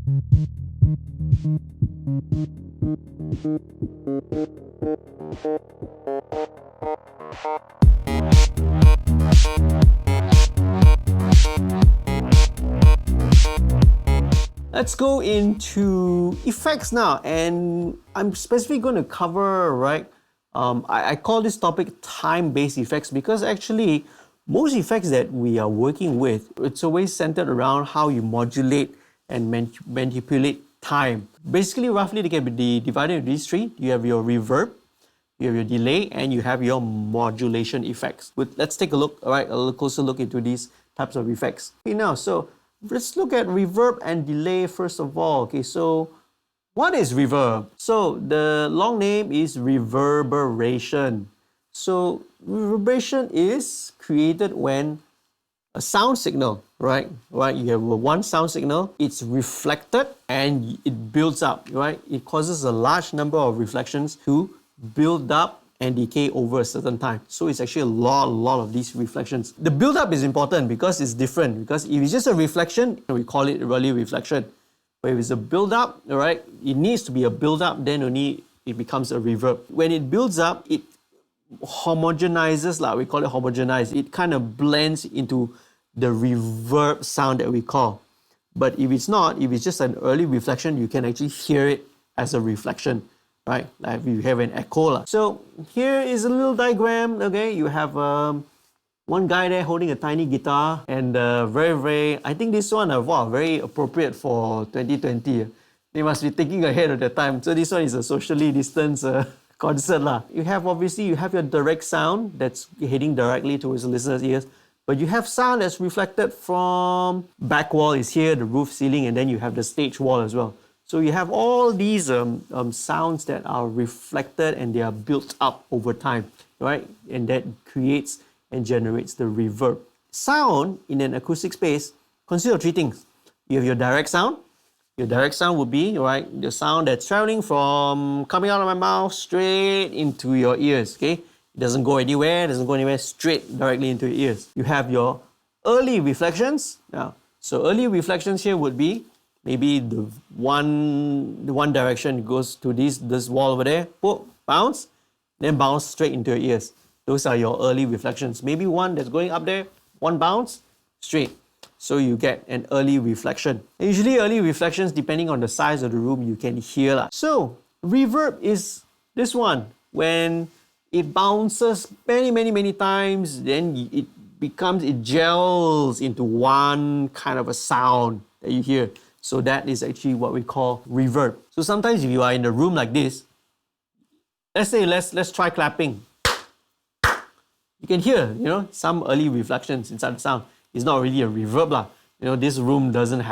Let's go into effects now, and I'm specifically going to cover, right, I call this topic time-based effects because actually most effects that we are working with, it's always centered around how you modulate and manipulate time. Basically, roughly they can be divided into these three. You have your reverb, you have your delay, and you have your modulation effects. Let's take a look, all right, a little closer look into these types of effects. Okay, now, so let's look at reverb and delay first of all. Okay, so what is reverb? So the long name is reverberation. So reverberation is created when a sound signal, right? You have one sound signal, it's reflected and it builds up, right? It causes a large number of reflections to build up and decay over a certain time. So it's actually a lot of these reflections. The build-up is important because it's different. Because if it's just a reflection, we call it really reflection. But if it's a build-up, all right, it needs to be a build-up, then only it becomes a reverb. When it builds up, it homogenizes, like we call it homogenize. It kind of blends into the reverb sound that we call. But if it's not, if it's just an early reflection, you can actually hear it as a reflection. Right, like you have an echo. So here is a little diagram, okay? You have one guy there holding a tiny guitar and very, I think this one, wow, very appropriate for 2020. They must be thinking ahead of their time. So this one is a socially distanced concert. You have, obviously, you have your direct sound that's heading directly towards the listener's ears. But you have sound that's reflected from back wall is here, the roof, ceiling, and then you have the stage wall as well. So you have all these sounds that are reflected and they are built up over time, right? And that creates and generates the reverb. Sound in an acoustic space consists of three things. You have your direct sound. Your direct sound would be, right, the sound that's traveling from coming out of my mouth straight into your ears, okay? It doesn't go anywhere, straight directly into your ears. You have your early reflections. Now, so early reflections here would be maybe the one direction goes to this wall over there, bounce, then bounce straight into your ears. Those are your early reflections. Maybe one that's going up there, one bounce, straight. So you get an early reflection. And usually early reflections, depending on the size of the room, you can hear. So reverb is this one. When it bounces many times, then it gels into one kind of a sound that you hear. So that is actually what we call reverb. So sometimes if you are in a room like this, let's try clapping. You can hear, some early reflections inside the sound. It's not really a reverb. This room doesn't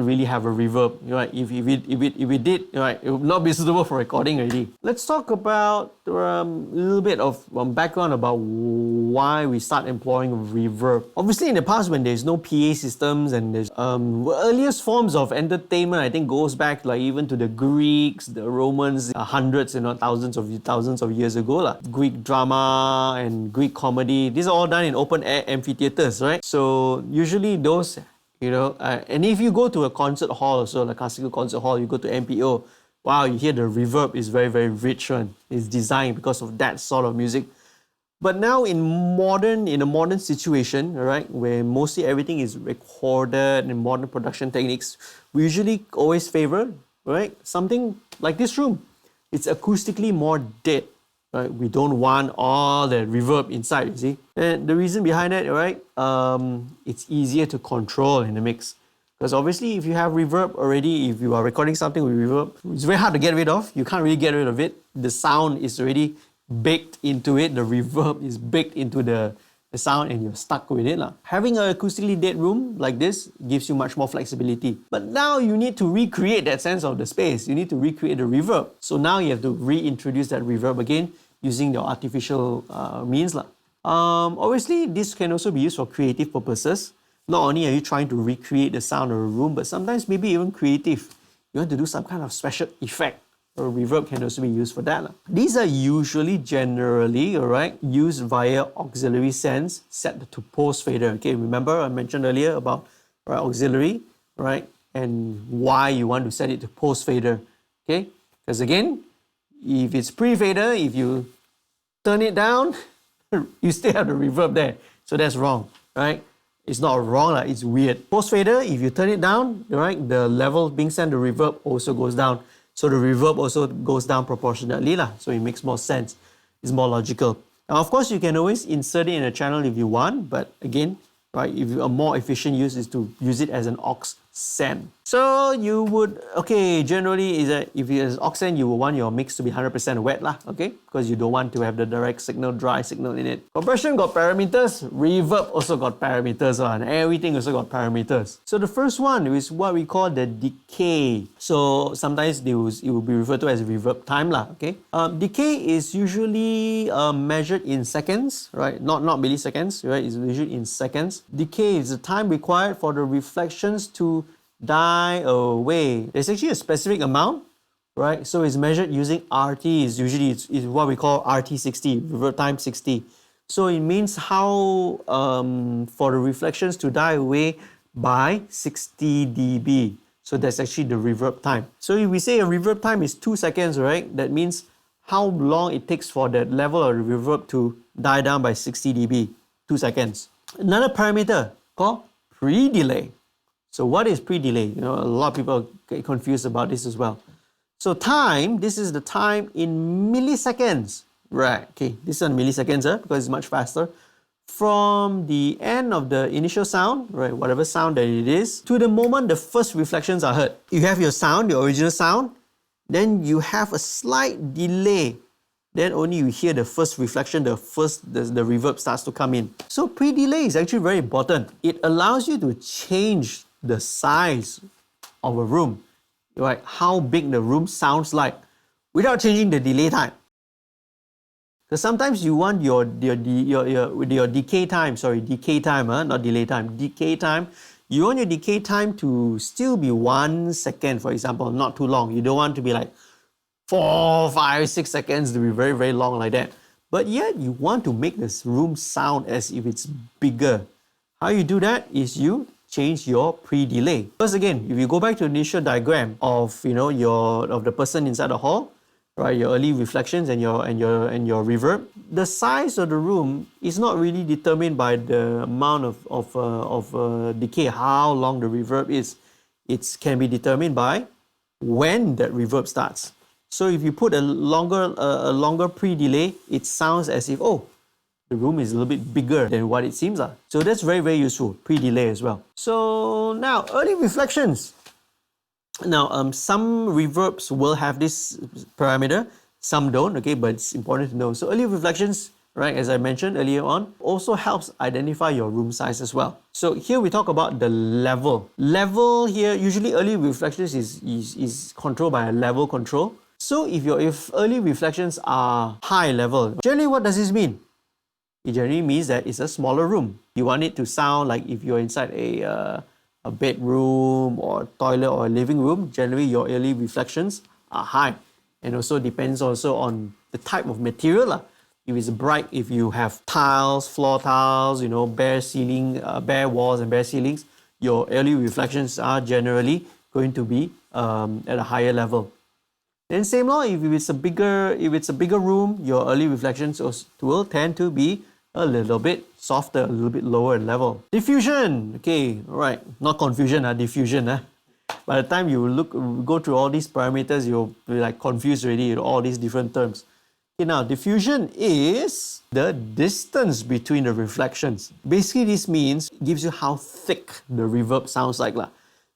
really have a reverb. Right? If it did, right, it would not be suitable for recording already. Let's talk about a little bit of background about why we start employing reverb. Obviously, in the past, when there's no PA systems and there's earliest forms of entertainment, I think goes back like even to the Greeks, the Romans, hundreds, thousands of years ago. Greek drama and Greek comedy, these are all done in open air amphitheaters, right? So usually those, and if you go to a concert hall also, like classical concert hall, you go to MPO, wow, you hear the reverb is very, very rich one. It's designed because of that sort of music. But now in a modern situation, right, where mostly everything is recorded in modern production techniques, we usually always favor, right, something like this room. It's acoustically more dead. Right? We don't want all the reverb inside, you see. And the reason behind that, right, it's easier to control in the mix. Because obviously, if you have reverb already, if you are recording something with reverb, it's very hard to get rid of. You can't really get rid of it. The sound is already baked into it. The reverb is baked into the sound and you're stuck with it. Having an acoustically dead room like this gives you much more flexibility. But now you need to recreate that sense of the space. You need to recreate the reverb. So now you have to reintroduce that reverb again using your artificial means. Obviously, this can also be used for creative purposes. Not only are you trying to recreate the sound of a room, but sometimes maybe even creative. You want to do some kind of special effect. Or reverb can also be used for that. These are usually generally, used via auxiliary sends set to post fader. Okay, remember I mentioned earlier about auxiliary, right? and why you want to set it to post fader. Okay, because again, if it's pre-fader, if you turn it down, you still have the reverb there. So that's wrong, right? It's not wrong, it's weird. Post fader, if you turn it down, right, the level being sent, the reverb also goes down. So the reverb also goes down proportionately, so it makes more sense. It's more logical. Now, of course, you can always insert it in a channel if you want, but again, right, if a more efficient use is to use it as an aux send. So you would, okay, generally is that if it's aux send, you will want your mix to be 100% wet, okay, because you don't want to have the direct signal, dry signal in it. Compression got parameters, reverb also got parameters, and everything also got parameters. So the first one is what we call the decay. So sometimes it will be referred to as reverb time, okay. Decay is usually measured in seconds, right? Not milliseconds, right? It's usually in seconds. Decay is the time required for the reflections to die away. There's actually a specific amount, right? So it's measured using RT. Is usually it's what we call RT60, reverb time 60. So it means how for the reflections to die away by 60 dB. So that's actually the reverb time. So if we say a reverb time is 2 seconds, right? That means how long it takes for that level of reverb to die down by 60 dB, 2 seconds. Another parameter called pre-delay. So what is pre-delay? A lot of people get confused about this as well. So time, this is the time in milliseconds. Right, okay, this is in milliseconds because it's much faster. From the end of the initial sound, right, whatever sound that it is, to the moment the first reflections are heard. You have your sound, the original sound, then you have a slight delay. Then only you hear the first reflection, the reverb starts to come in. So pre-delay is actually very important. It allows you to change the size of a room, right? How big the room sounds like without changing the delay time. Because sometimes you want your decay time, not delay time, decay time. You want your decay time to still be 1 second, for example, not too long. You don't want to be like 4, 5, 6 seconds to be very, very long like that. But yet you want to make this room sound as if it's bigger. How you do that is you change your pre-delay. Because again, if you go back to the initial diagram of the person inside the hall, right, your early reflections and your reverb, the size of the room is not really determined by the amount of decay, how long the reverb is. It can be determined by when that reverb starts. So if you put a longer pre-delay, it sounds as if, the room is a little bit bigger than what it seems. So that's very, very useful, pre-delay as well. So now, early reflections. Now, some reverbs will have this parameter, some don't, okay, but it's important to know. So early reflections, right, as I mentioned earlier on, also helps identify your room size as well. So here we talk about the level. Level here, usually early reflections is controlled by a level control. So if early reflections are high level, generally what does this mean? It generally means that it's a smaller room. You want it to sound like if you're inside a bedroom or toilet or a living room, generally your early reflections are high. And also depends also on the type of material. If it's bright, if you have tiles, floor tiles, bare ceiling, bare walls and bare ceilings, your early reflections are generally going to be at a higher level. Then same law, if it's a bigger room, your early reflections will tend to be a little bit softer, a little bit lower in level. Diffusion, okay, right, not confusion, diffusion. By the time you go through all these parameters, you'll be like confused already with all these different terms. Okay, now diffusion is the distance between the reflections. Basically, this means it gives you how thick the reverb sounds like.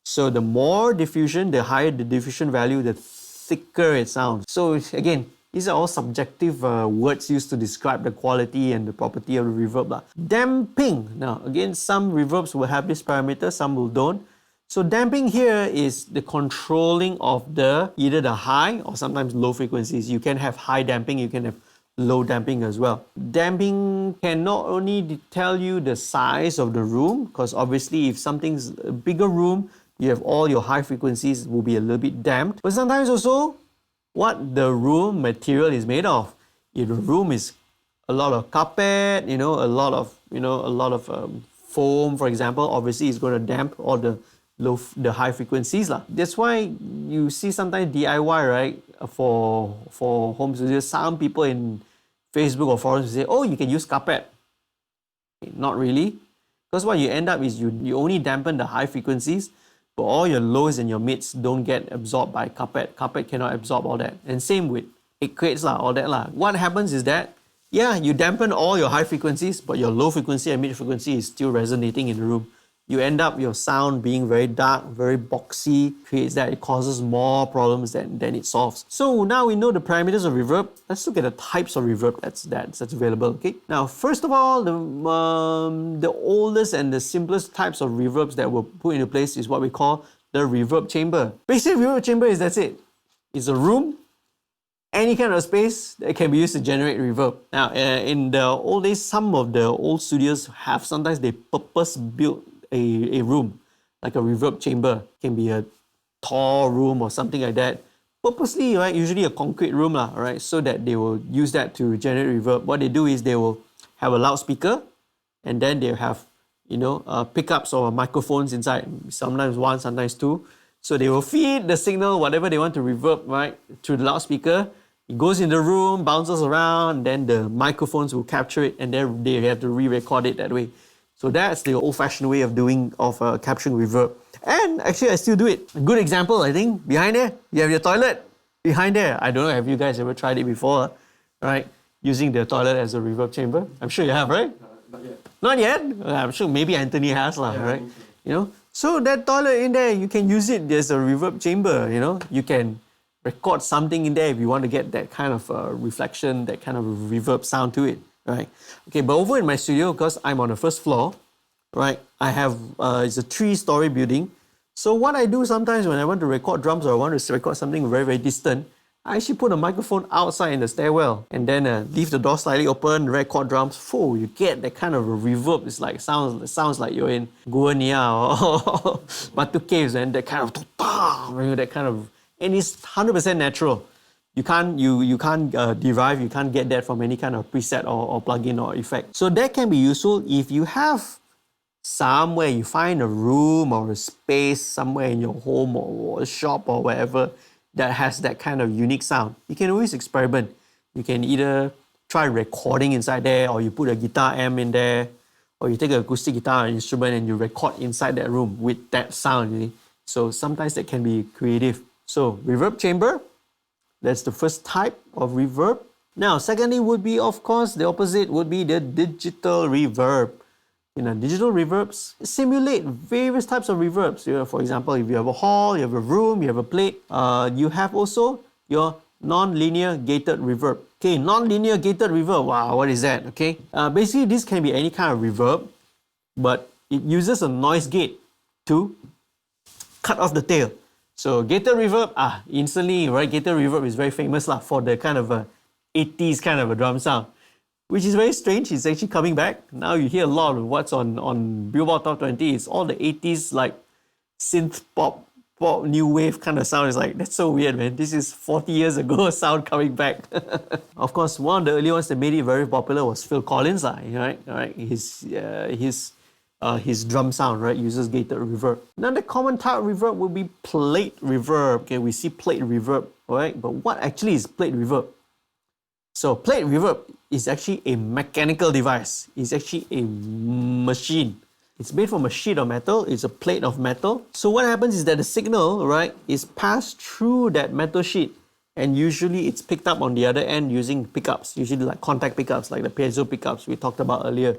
So the more diffusion, the higher the diffusion value, the thicker it sounds. So again, these are all subjective words used to describe the quality and the property of the reverb. Damping. Now, again, some reverbs will have this parameter, some will don't. So damping here is the controlling of either the high or sometimes low frequencies. You can have high damping, you can have low damping as well. Damping can not only tell you the size of the room, because obviously if something's a bigger room, you have all your high frequencies will be a little bit damped. But sometimes also what the room material is made of. If the room is a lot of carpet, a lot of foam, for example, obviously it's going to damp all the the high frequencies lah. That's why you see sometimes DIY, right, for home studios, some people in Facebook or forums say, oh, you can use carpet. Not really, because what you end up is you only dampen the high frequencies, but all your lows and your mids don't get absorbed by carpet. Carpet cannot absorb all that. And same with equates lah, all that lah. What happens is that, yeah, you dampen all your high frequencies, but your low frequency and mid frequency is still resonating in the room. You end up your sound being very dark, very boxy, creates that, it causes more problems than it solves. So now we know the parameters of reverb. Let's look at the types of reverb that's available, okay? Now, first of all, the oldest and the simplest types of reverbs that were put into place is what we call the reverb chamber. Basically, reverb chamber is, that's it. It's a room, any kind of space that can be used to generate reverb. Now, in the old days, some of the old studios have, sometimes they purpose-built a room, like a reverb chamber. It can be a tall room or something like that. Purposely, right, usually a concrete room, right, so that they will use that to generate reverb. What they do is they will have a loudspeaker, and then they have, pickups or microphones inside, sometimes one, sometimes two. So they will feed the signal, whatever they want to reverb, right, through the loudspeaker. It goes in the room, bounces around, then the microphones will capture it, and then they have to re-record it that way. So that's the old-fashioned way of capturing reverb. And actually, I still do it. A good example, I think, behind there, you have your toilet. Behind there, I don't know, have you guys ever tried it before, right? Using the toilet as a reverb chamber? I'm sure you have, right? Not yet. Not yet? I'm sure maybe Anthony has, right? Okay. So that toilet in there, you can use it as a reverb chamber, You can record something in there if you want to get that kind of reflection, that kind of reverb sound to it. Right. Okay, but over in my studio, because I'm on the first floor, right, I have, it's a 3-story building. So what I do sometimes when I want to record drums or I want to record something very, very distant, I actually put a microphone outside in the stairwell and then leave the door slightly open, record drums. You get that kind of a reverb. It's like, sounds like you're in Guania or Batu Caves, and that kind of, that kind of, and it's 100% natural. You can't derive, you can't get that from any kind of preset or plugin or effect. So that can be useful if you have somewhere, you find a room or a space somewhere in your home or a shop or wherever that has that kind of unique sound. You can always experiment. You can either try recording inside there, or you put a guitar amp in there, or you take an acoustic guitar or instrument and you record inside that room with that sound. So sometimes that can be creative. So reverb chamber, that's the first type of reverb. Now, secondly would be, of course, the opposite would be the digital reverb. Digital reverbs simulate various types of reverbs. For example, if you have a hall, you have a room, you have a plate, you have also your non-linear gated reverb. Okay, non-linear gated reverb, wow, what is that? Okay, basically this can be any kind of reverb, but it uses a noise gate to cut off the tail. So gated reverb, instantly, right? Gated reverb is very famous for the kind of 80s kind of a drum sound, which is very strange. It's actually coming back. Now you hear a lot of what's on Billboard Top 20. It's all the 80s like synth pop, new wave kind of sound. It's like, that's so weird, man. This is 40 years ago sound coming back. Of course, one of the early ones that made it very popular was Phil Collins, right? His drum sound, right, uses gated reverb. Another common type of reverb would be plate reverb. Okay, we see plate reverb, right? But what actually is plate reverb? So plate reverb is actually a mechanical device. It's actually a machine. It's made from a sheet of metal. It's a plate of metal. So what happens is that the signal, right, is passed through that metal sheet, and usually it's picked up on the other end using pickups, usually like contact pickups, like the piezo pickups we talked about earlier.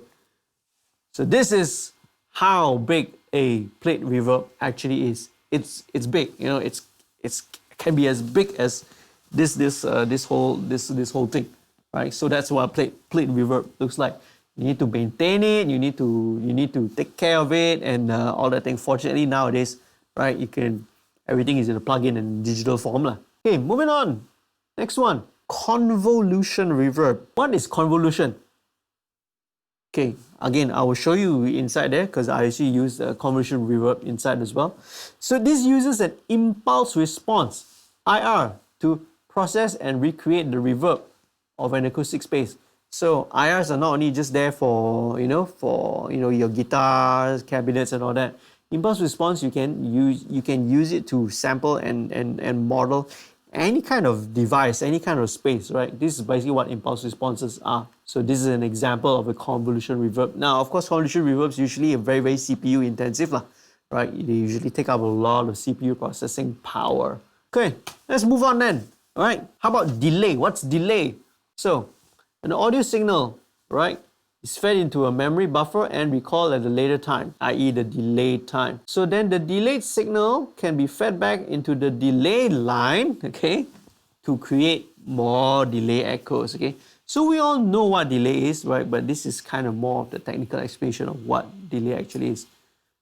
So this is how big a plate reverb actually is. It's big, it can be as big as this whole thing, right? So that's what plate reverb looks like. You need to maintain it, you need to take care of it, and all that thing. Fortunately nowadays, right, everything is in a plugin and digital form. Okay, moving on. Next one, convolution reverb. What is convolution? Okay, again, I will show you inside there because I actually use the convolution reverb inside as well. So this uses an impulse response, IR, to process and recreate the reverb of an acoustic space. So IRs are not only just there for, your guitars, cabinets and all that. Impulse response, you can use it to sample and model any kind of device, any kind of space, right? This is basically what impulse responses are. So this is an example of a convolution reverb. Now, of course, convolution reverbs usually are very, very CPU intensive, right? They usually take up a lot of CPU processing power. Okay, let's move on then. All right, how about delay? What's delay? So, an audio signal, right, is fed into a memory buffer and recalled at a later time, i.e. the delayed time. So then the delayed signal can be fed back into the delay line, okay, to create more delay echoes, okay. So we all know what delay is, right, but this is kind of more of the technical explanation of what delay actually is.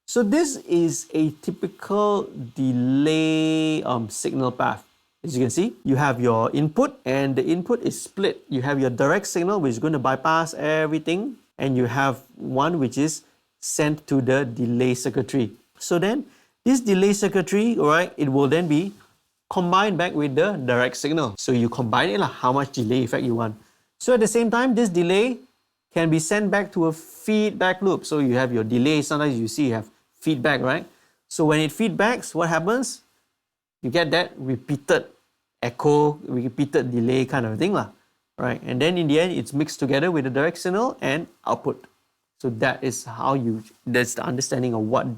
So this is a typical delay signal path. As you can see, you have your input and the input is split. You have your direct signal, which is going to bypass everything, and you have one which is sent to the delay circuitry. So then this delay circuitry, right, it will then be combined back with the direct signal. So you combine it, how much delay effect you want. So at the same time, this delay can be sent back to a feedback loop. So you have your delay, sometimes you see you have feedback, right? So when it feedbacks, what happens? You get that repeated echo, repeated delay kind of thing, right? And then in the end, it's mixed together with the direct signal and output. So that is that's the understanding of what a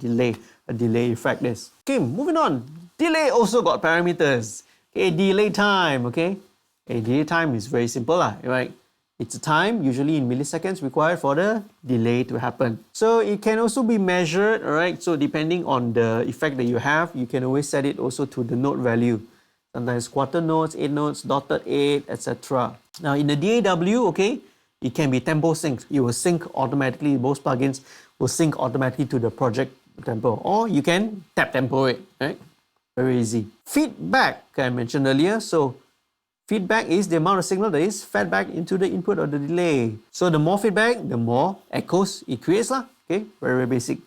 delay effect is. Okay, moving on. Delay also got parameters. Okay, delay time, okay? A delay time is very simple, right? It's a time, usually in milliseconds, required for the delay to happen. So it can also be measured, right? So depending on the effect that you have, you can always set it also to the note value. Sometimes quarter notes, 8 notes, dotted 8, etc. Now in the DAW, okay, it can be tempo synced. It will sync automatically. Most plugins will sync automatically to the project tempo. Or you can tap tempo it, right? Very easy. Feedback, I mentioned earlier. So feedback is the amount of signal that is fed back into the input or the delay. So the more feedback, the more echoes it creates, okay? Very, very basic.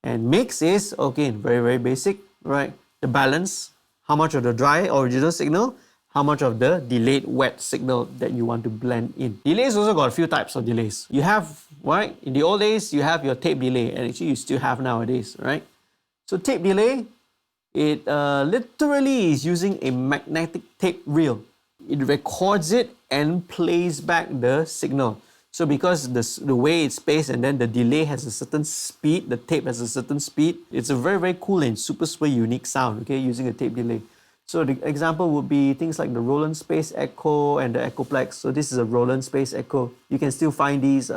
And mix is, okay, very, very basic, right? The balance, how much of the dry original signal, how much of the delayed wet signal that you want to blend in. Delays also got a few types of delays. You have, right? In the old days, you have your tape delay, and actually you still have nowadays, right? So tape delay, it literally is using a magnetic tape reel. It records it and plays back the signal. So because the way it's spaced and then the delay has a certain speed, the tape has a certain speed, it's a very, very cool and super unique sound, okay, using a tape delay. So the example would be things like the Roland space echo and the echoplex. So this is a Roland space echo. You can still find these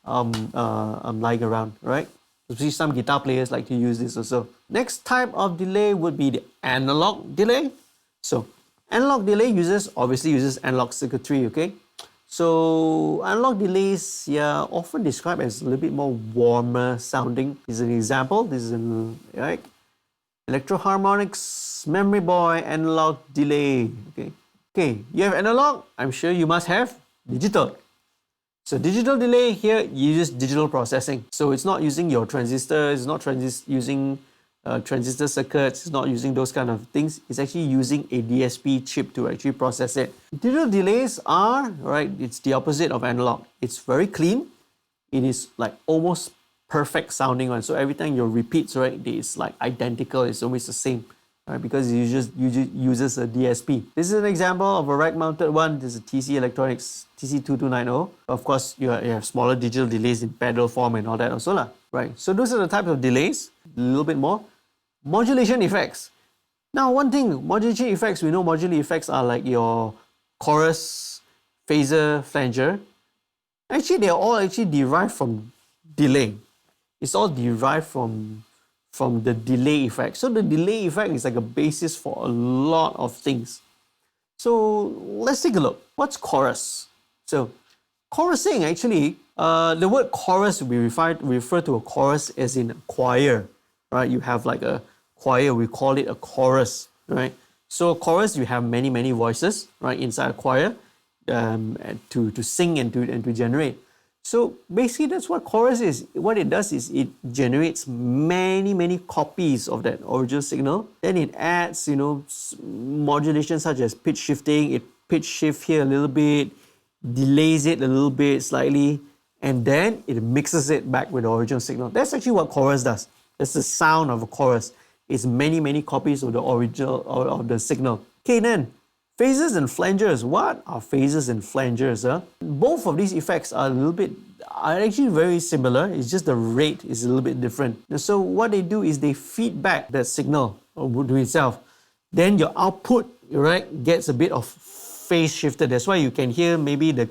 lying around, right? So some guitar players like to use this also. Next type of delay would be the analog delay. So analog delay obviously uses analog circuitry, okay? So analog delays, often described as a little bit more warmer sounding. This is an example. This is right? Electro-harmonics, memory boy, analog delay. Okay, you have analog. I'm sure you must have digital. So digital delay here uses digital processing. So it's not using your transistors, it's not using transistor circuits, it's not using those kind of things. It's actually using a DSP chip to actually process it. Digital delays are, right, it's the opposite of analog. It's very clean. It is like almost perfect sounding one. So every time you repeats, right, it's like identical, it's always the same, right, because it uses a DSP. This is an example of a rack-mounted one. This is a TC Electronics TC2290. Of course, you have smaller digital delays in pedal form and all that also, right? So those are the types of delays, a little bit more. Modulation effects. Now, one thing, modulation effects, we know modulation effects are like your chorus, phaser, flanger. Actually, they're all actually derived from delay. It's all derived from the delay effect. So the delay effect is like a basis for a lot of things. So let's take a look. What's chorus? So chorusing, actually, the word chorus, we refer to a chorus as in a choir, right? You have like a choir, we call it a chorus, right? So a chorus, you have many, many voices, right, inside a choir to sing and to generate. So basically that's what chorus is. What it does is it generates many, many copies of that original signal. Then it adds, modulation such as pitch shifting. It pitch shift here a little bit, delays it a little bit slightly, and then it mixes it back with the original signal. That's actually what chorus does. That's the sound of a chorus. It's many copies of the original or of the signal. Okay, then phases and flangers. What are phases and flangers? Both of these effects are actually very similar. It's just the rate is a little bit different. And so what they do is they feed back the signal to itself. Then your output, right, gets a bit of phase shifted. That's why you can hear maybe the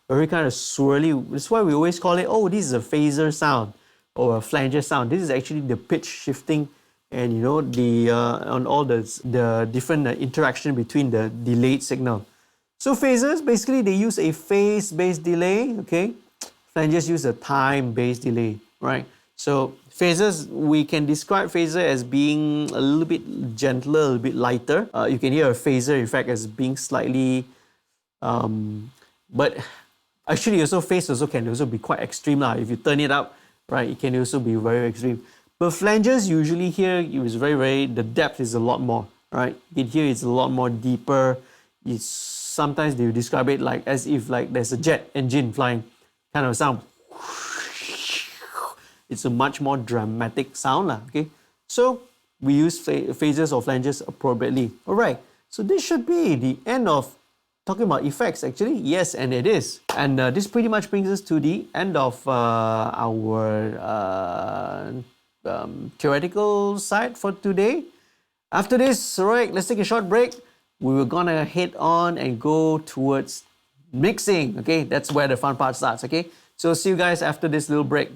very kind of swirly. That's why we always call it, oh, this is a phaser sound or a flanger sound. This is actually the pitch shifting and the on all the different interaction between the delayed signal. So phasers, basically they use a phase-based delay, okay? Flangers use a time-based delay, right? So phasers, we can describe phaser as being a little bit gentler, a little bit lighter. You can hear a phaser effect as being slightly, but actually phase can also be quite extreme lah. If you turn it up, right, it can also be very extreme. But flangers usually here is the depth is a lot more, right? You can hear it's a lot more deeper. Sometimes they describe it like as if like there's a jet engine flying kind of sound. It's a much more dramatic sound lah, okay? So we use phasers or flangers appropriately. All right, so this should be the end of talking about effects actually. Yes, and it is. And this pretty much brings us to the end of our theoretical side for today. After this, all right, let's take a short break. We were gonna head on and go towards mixing, okay? That's where the fun part starts, okay? So see you guys after this little break.